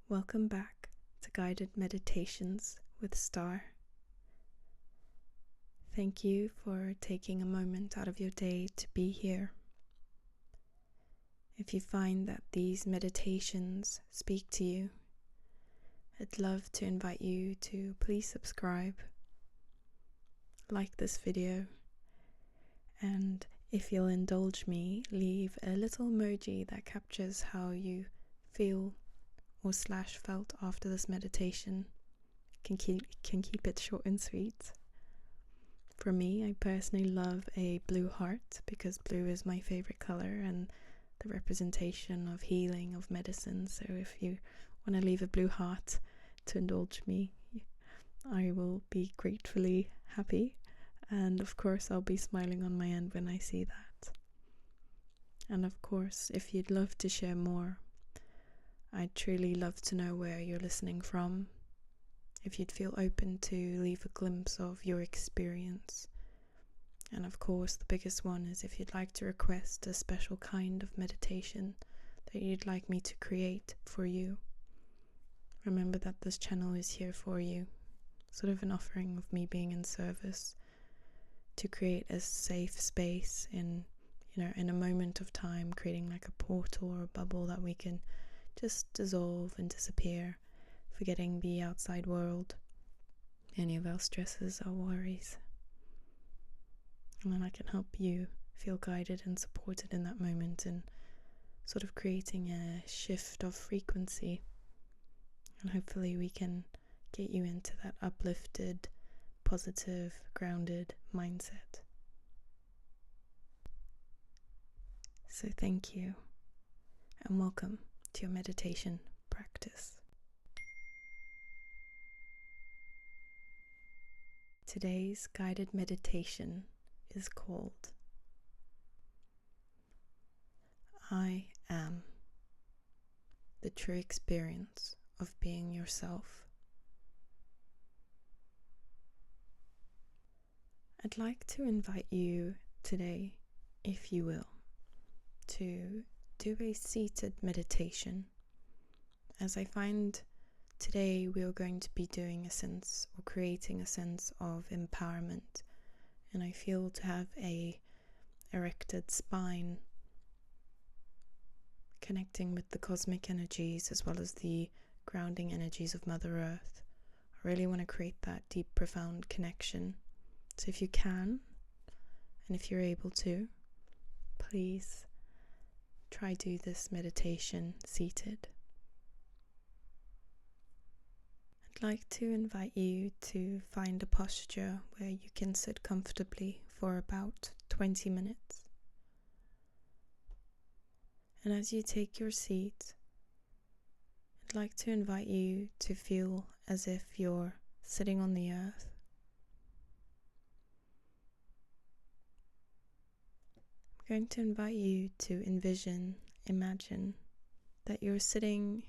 Welcome back to Guided Meditations with Star. Thank you for taking a moment out of your day to be here. If you find that these meditations speak to you, I'd love to invite you to please subscribe, like this video, and if you'll indulge me, leave a little emoji that captures how you feel or felt after this meditation. Can keep it short and sweet. For me, I personally love a blue heart because blue is my favorite color and the representation of healing, of medicine. So if you want to leave a blue heart to indulge me, I will be gratefully happy. And of course, I'll be smiling on my end when I see that. And of course, if you'd love to share more, I'd truly love to know where you're listening from. If you'd feel open to leave a glimpse of your experience. And of course, the biggest one is if you'd like to request a special kind of meditation that you'd like me to create for you. Remember that this channel is here for you. Sort of an offering of me being in service to create a safe space in a moment of time, creating like a portal or a bubble that we can just dissolve and disappear, forgetting the outside world, any of our stresses, our worries. And then I can help you feel guided and supported in that moment and sort of creating a shift of frequency. And hopefully we can get you into that uplifted, positive, grounded mindset. So thank you and welcome to your meditation practice. Today's guided meditation is called I Am, the true experience of being yourself. I'd like to invite you today, if you will, to do a seated meditation, as I find today we are going to be doing a sense or creating a sense of empowerment, and I feel to have a erected spine, connecting with the cosmic energies as well as the grounding energies of Mother Earth. I really want to create that deep, profound connection. So if you can, and if you're able to, please try do this meditation seated. I'd like to invite you to find a posture where you can sit comfortably for about 20 minutes. And as you take your seat, I'd like to invite you to feel as if you're sitting on the earth. I'm going to invite you to imagine that you're sitting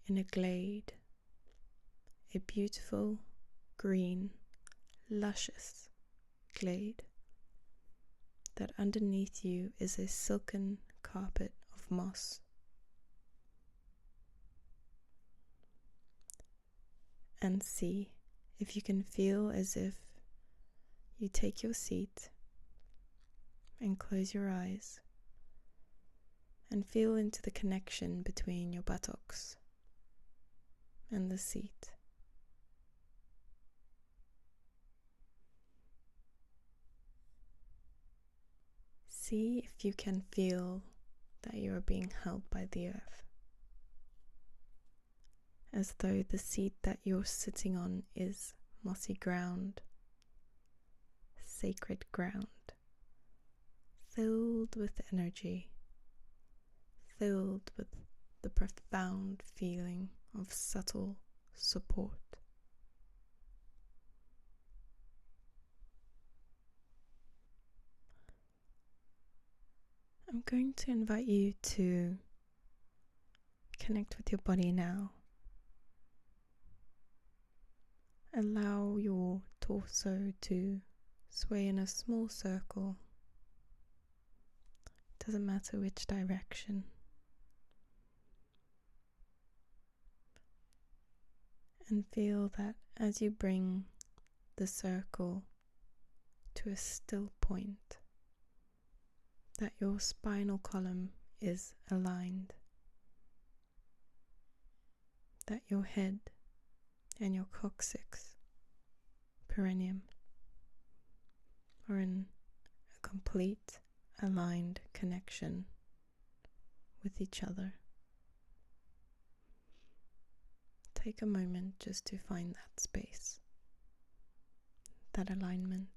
in a glade, a beautiful, green, luscious glade, that underneath you is a silken carpet of moss. And see if you can feel as if you take your seat and close your eyes and feel into the connection between your buttocks and the seat. See if you can feel that you are being held by the earth, as though the seat that you're sitting on is mossy ground, sacred ground, filled with energy, filled with the profound feeling of subtle support. I'm going to invite you to connect with your body now. Allow your torso to sway in a small circle. Doesn't matter which direction. And feel that as you bring the circle to a still point, that your spinal column is aligned, that your head and your coccyx perineum are in a complete aligned connection with each other. Take a moment just to find that space, that alignment.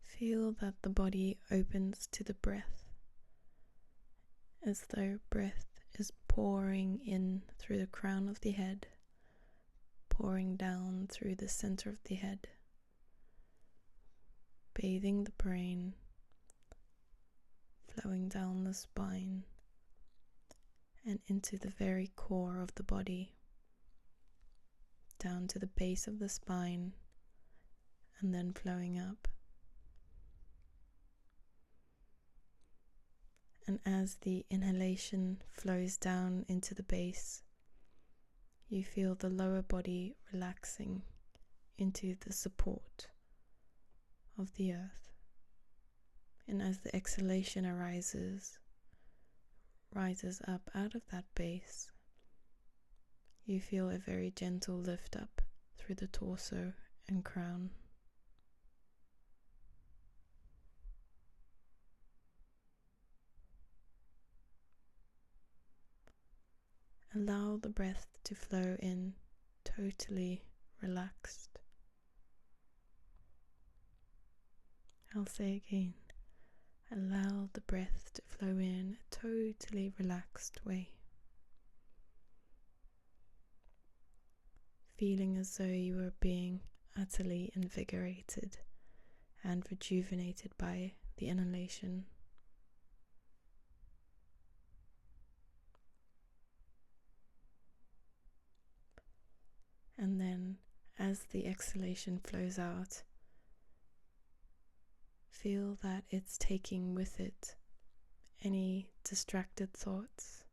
Feel that the body opens to the breath, as though breath is pouring in through the crown of the head, pouring down through the center of the head, bathing the brain, flowing down the spine and into the very core of the body, down to the base of the spine, and then flowing up. And as the inhalation flows down into the base, you feel the lower body relaxing into the support of the earth. And as the exhalation rises up out of that base, you feel a very gentle lift up through the torso and crown. Allow the breath to flow in totally relaxed. I'll say again, allow the breath to flow in a totally relaxed way. Feeling as though you are being utterly invigorated and rejuvenated by the inhalation. And then, as the exhalation flows out, feel that it's taking with it any distracted thoughts,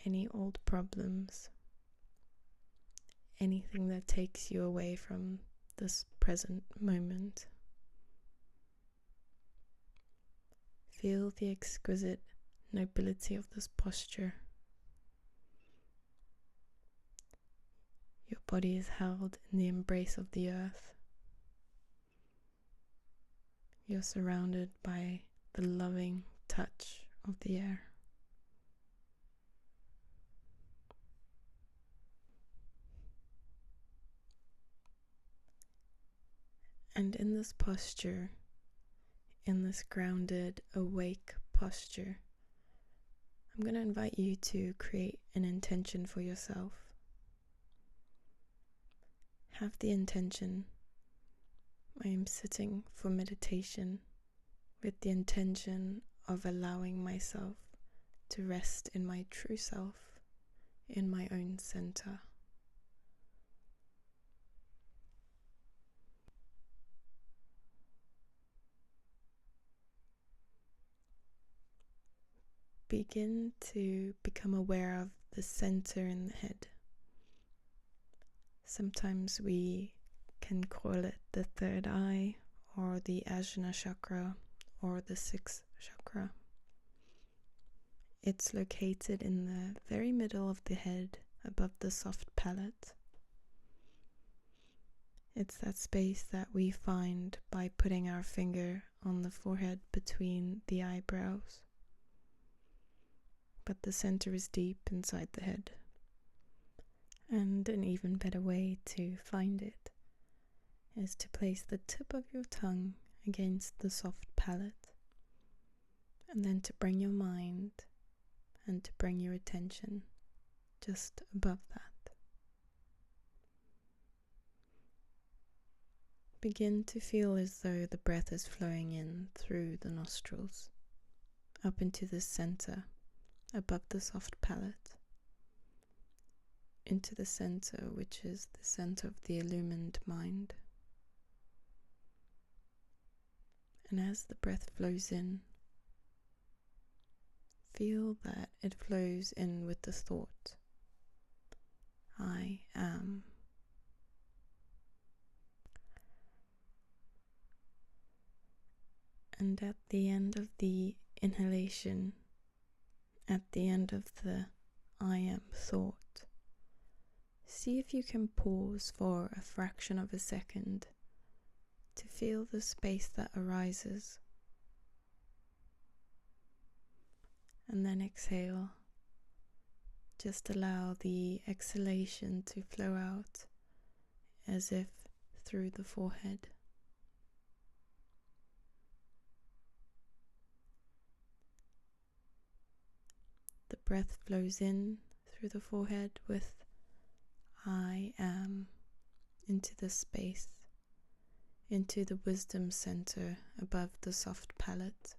any old problems, anything that takes you away from this present moment. Feel the exquisite nobility of this posture. Your body is held in the embrace of the earth. You're surrounded by the loving touch of the air. And in this posture, in this grounded, awake posture, I'm going to invite you to create an intention for yourself. Have the intention, I am sitting for meditation with the intention of allowing myself to rest in my true self, in my own center. Begin to become aware of the center in the head. Sometimes we can call it the third eye, or the Ajna chakra, or the sixth chakra. It's located in the very middle of the head, above the soft palate. It's that space that we find by putting our finger on the forehead between the eyebrows. But the center is deep inside the head. And an even better way to find it is to place the tip of your tongue against the soft palate, and then to bring your mind and to bring your attention just above that. Begin to feel as though the breath is flowing in through the nostrils, up into the center, above the soft palate, into the center, which is the center of the illumined mind. And as the breath flows in, feel that it flows in with the thought, I am. And at the end of the inhalation, at the end of the I am thought, see if you can pause for a fraction of a second to feel the space that arises. And then exhale. Just allow the exhalation to flow out as if through the forehead. The breath flows in through the forehead with I am into the space, into the wisdom center above the soft palate.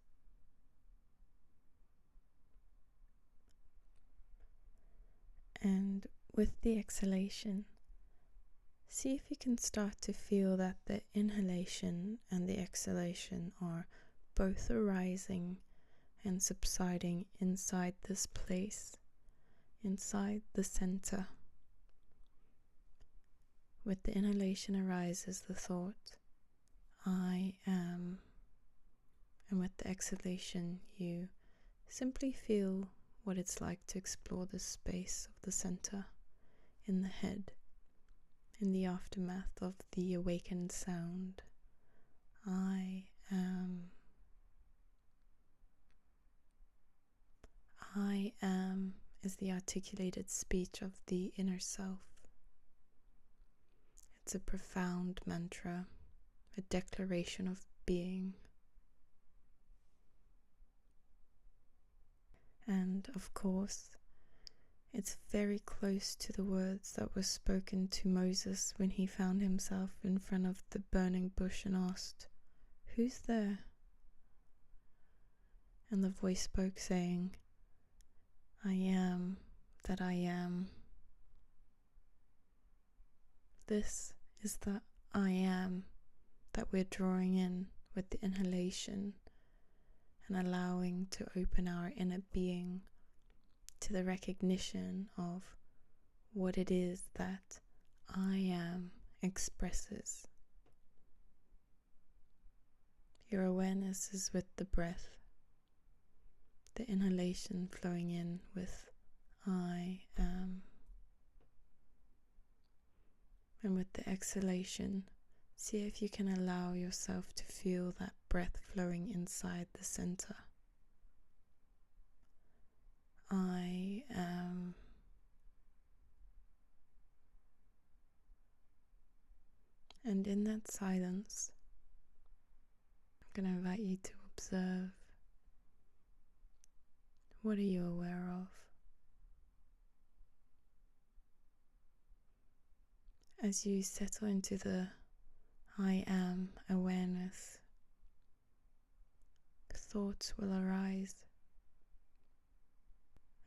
And with the exhalation, see if you can start to feel that the inhalation and the exhalation are both arising and subsiding inside this place, inside the center. With the inhalation arises the thought, I am. And with the exhalation, you simply feel what it's like to explore the space of the center in the head, in the aftermath of the awakened sound. I am. I am is the articulated speech of the inner self. It's a profound mantra, a declaration of being. And of course, it's very close to the words that were spoken to Moses when he found himself in front of the burning bush and asked, "Who's there?" And the voice spoke saying, I am that I am. This is the I am that we're drawing in with the inhalation and allowing to open our inner being to the recognition of what it is that I am expresses. Your awareness is with the breath, the inhalation flowing in with I am. And with the exhalation, see if you can allow yourself to feel that breath flowing inside the center. I am. And in that silence, I'm going to invite you to observe. What are you aware of? As you settle into the I am awareness, thoughts will arise,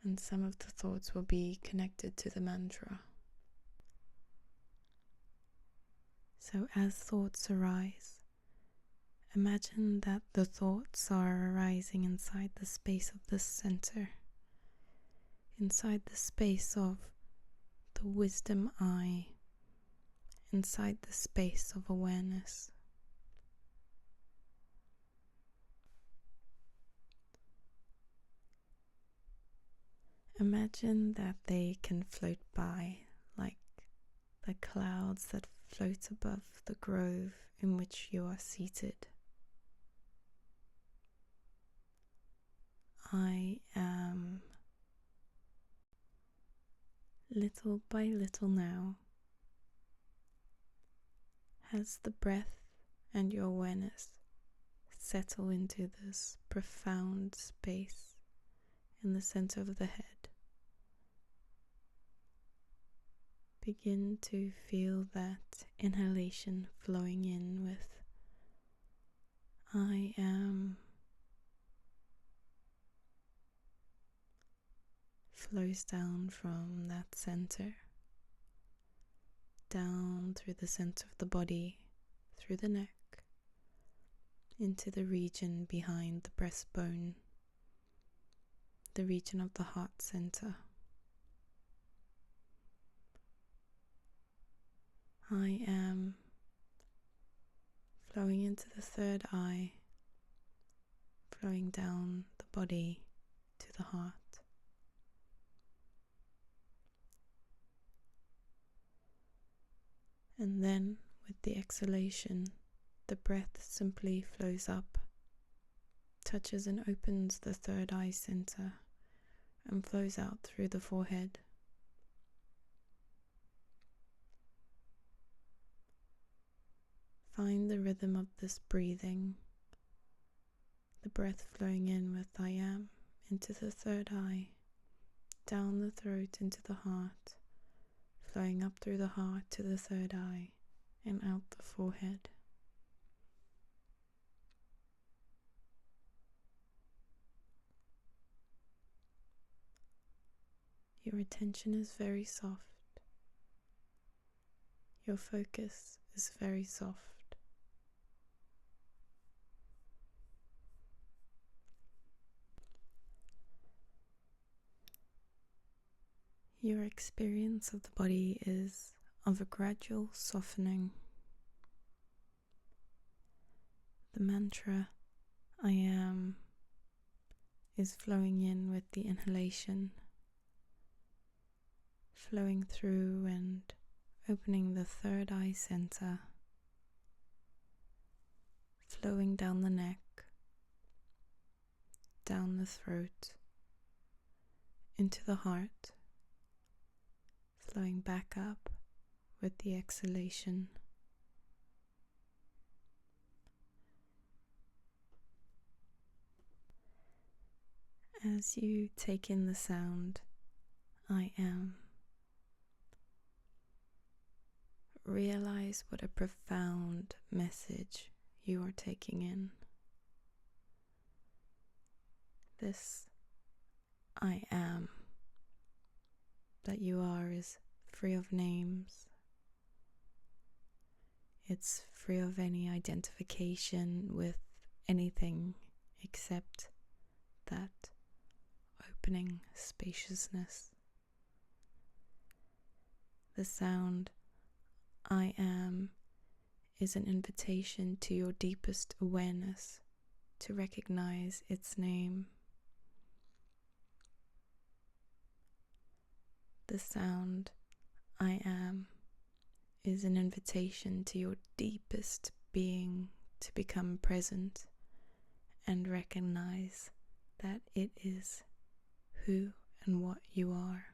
and some of the thoughts will be connected to the mantra. So as thoughts arise, imagine that the thoughts are arising inside the space of the center, inside the space of the wisdom I, inside the space of awareness. Imagine that they can float by like the clouds that float above the grove in which you are seated. I am. Little by little now, as the breath and your awareness settle into this profound space in the center of the head, begin to feel that inhalation flowing in with I am, flows down from that center, down through the center of the body, through the neck, into the region behind the breastbone, the region of the heart center. I am flowing into the third eye, flowing down the body to the heart. And then, with the exhalation, the breath simply flows up, touches and opens the third eye center, and flows out through the forehead. Find the rhythm of this breathing, the breath flowing in with I am into the third eye, down the throat into the heart, flowing up through the heart to the third eye and out the forehead. Your attention is very soft. Your focus is very soft. Your experience of the body is of a gradual softening. The mantra, I am, is flowing in with the inhalation, flowing through and opening the third eye center, flowing down the neck, down the throat, into the heart, flowing back up with the exhalation. As you take in the sound, I am, realize what a profound message you are taking in. This I am that you are is free of names. It's free of any identification with anything except that opening spaciousness. The sound I am is an invitation to your deepest awareness to recognize its name. The sound I am is an invitation to your deepest being to become present and recognize that it is who and what you are.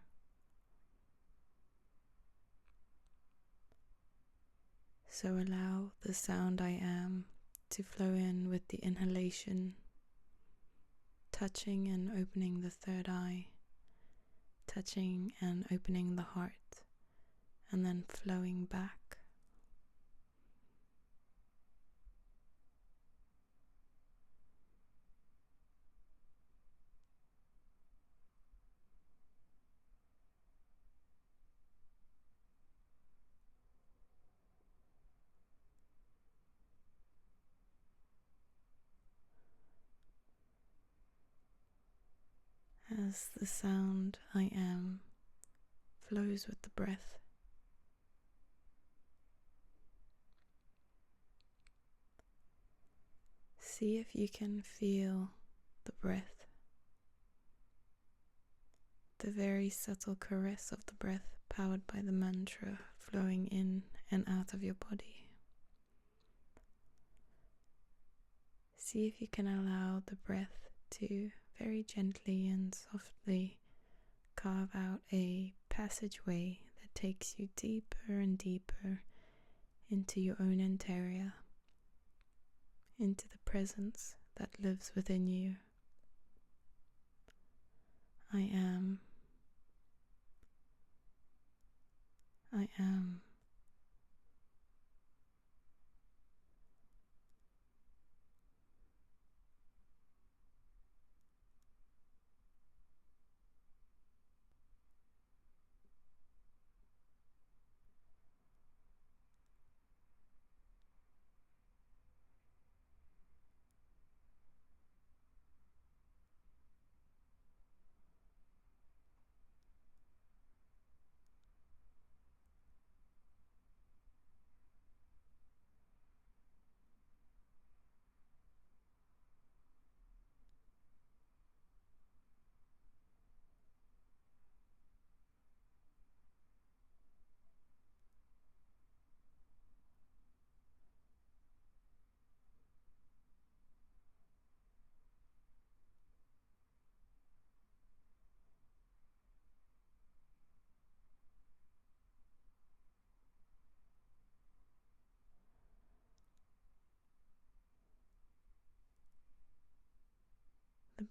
So allow the sound I am to flow in with the inhalation, touching and opening the third eye, touching and opening the heart, and then flowing back. As the sound I am flows with the breath, see if you can feel the breath, the very subtle caress of the breath powered by the mantra flowing in and out of your body. See if you can allow the breath to very gently and softly carve out a passageway that takes you deeper and deeper into your own interior, into the presence that lives within you. I am. I am.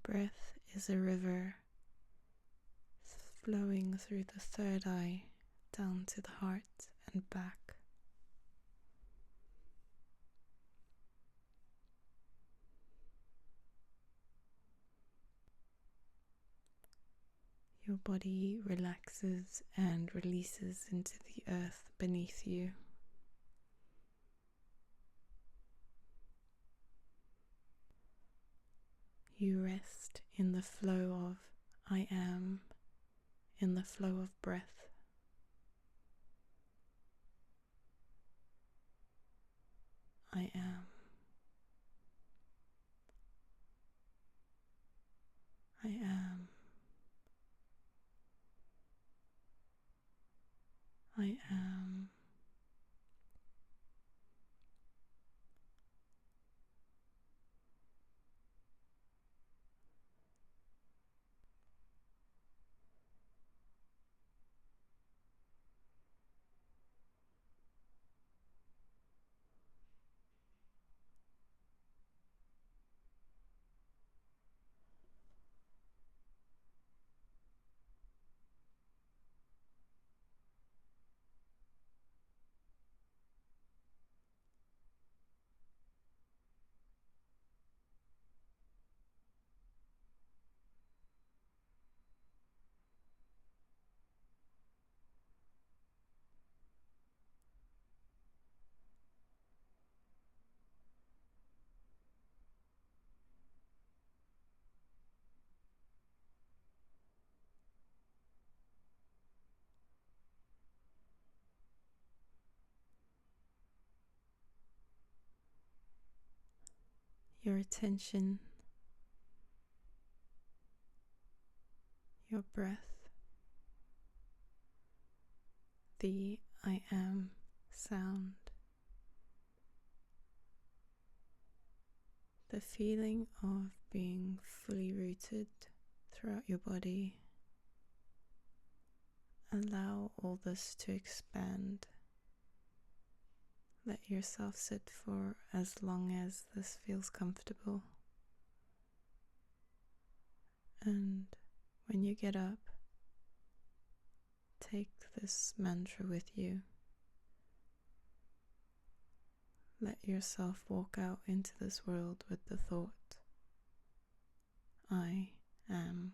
breath is a river flowing through the third eye down to the heart and back. Your body relaxes and releases into the earth beneath you. You rest in the flow of I am, in the flow of breath. I am. I am. I am. Your attention, your breath, the I am sound, the feeling of being fully rooted throughout your body. Allow all this to expand. Let yourself sit for as long as this feels comfortable. And when you get up, take this mantra with you. Let yourself walk out into this world with the thought, I am.